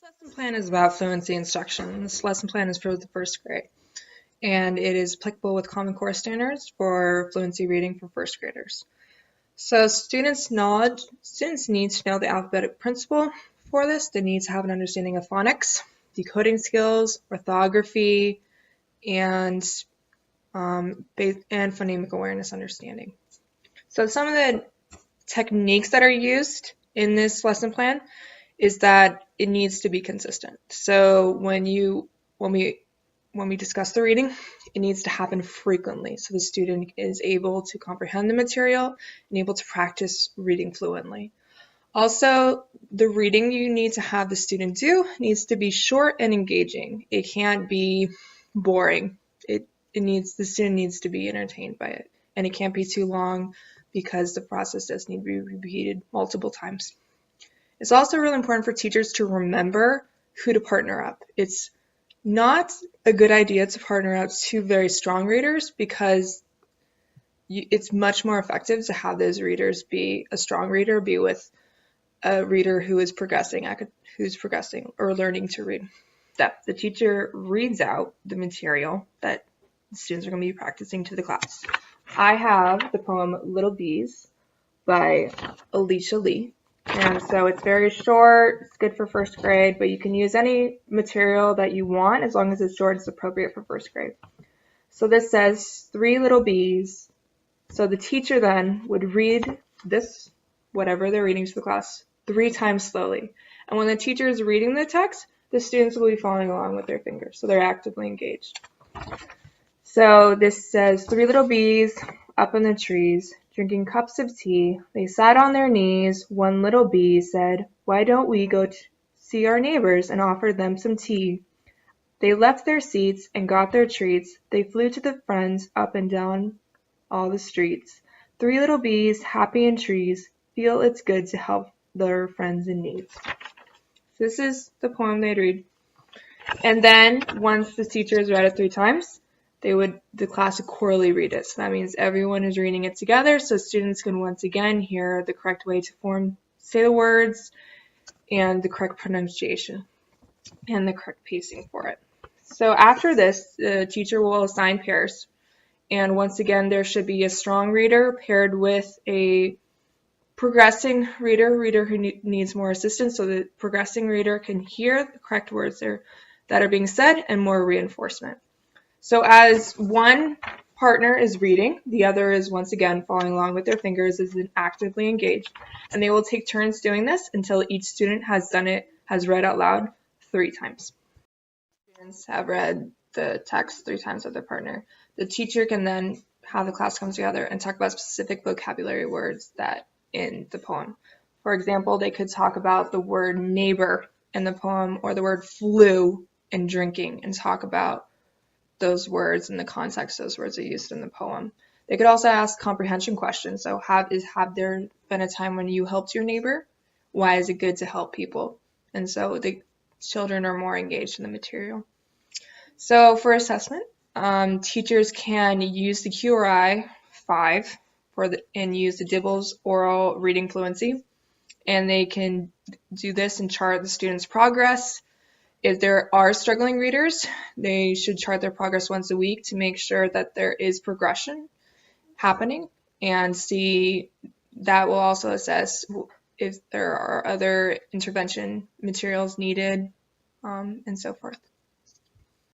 Lesson plan is about fluency instruction. This lesson plan is for the first grade, and it is applicable with Common Core standards for fluency reading for first graders. So students need to know the alphabetic principle for this. They need to have an understanding of phonics, decoding skills, orthography, and phonemic awareness understanding. So some of the techniques that are used in this lesson plan is that it needs to be consistent. So when we discuss the reading, it needs to happen frequently so the student is able to comprehend the material and able to practice reading fluently. Also, the reading you need to have the student do needs to be short and engaging. It can't be boring. The student needs to be entertained by it, and it can't be too long because the process does need to be repeated multiple times. It's also really important for teachers to remember who to partner up. It's not a good idea to partner up two very strong readers because it's much more effective to have those readers be a strong reader, be with a reader who is progressing or learning to read. That the teacher reads out the material that the students are going to be practicing to the class. I have the poem Little Bees by Alicia Lee. And so it's very short, it's good for first grade, but you can use any material that you want as long as it's short, it's appropriate for first grade. So this says 3 little bees. So the teacher then would read this, whatever they're reading to the class, 3 times slowly. And when the teacher is reading the text, the students will be following along with their fingers, so they're actively engaged. So this says 3 little bees up in the trees, drinking cups of tea. They sat on their knees. One little bee said, "Why don't we go see our neighbors and offer them some tea?" They left their seats and got their treats. They flew to the friends up and down all the streets. 3 little bees, happy in trees, feel it's good to help their friends in need. This is the poem they'd read. And then once the teacher has read it 3 times, the class would quarterly read it. So that means everyone is reading it together, so students can once again hear the correct way to say the words and the correct pronunciation and the correct pacing for it. So after this, the teacher will assign pairs. And once again, there should be a strong reader paired with a progressing reader who needs more assistance, so the progressing reader can hear the correct words that are being said and more reinforcement. So as one partner is reading, the other is once again following along with their fingers, is actively engaged, and they will take turns doing this until each student has read out loud 3 times. Students have read the text 3 times with their partner. The teacher can then have the class come together and talk about specific vocabulary words that in the poem. For example, they could talk about the word neighbor in the poem or the word flu and drinking and talk about those words and the context those words are used in the poem. They could also ask comprehension questions. So have there been a time when you helped your neighbor? Why is it good to help people? And so the children are more engaged in the material. So for assessment, teachers can use the QRI 5 and use the Dibbles oral reading fluency. And they can do this and chart the students' progress. If there are struggling readers, they should chart their progress once a week to make sure that there is progression happening, and that will also assess if there are other intervention materials needed, and so forth.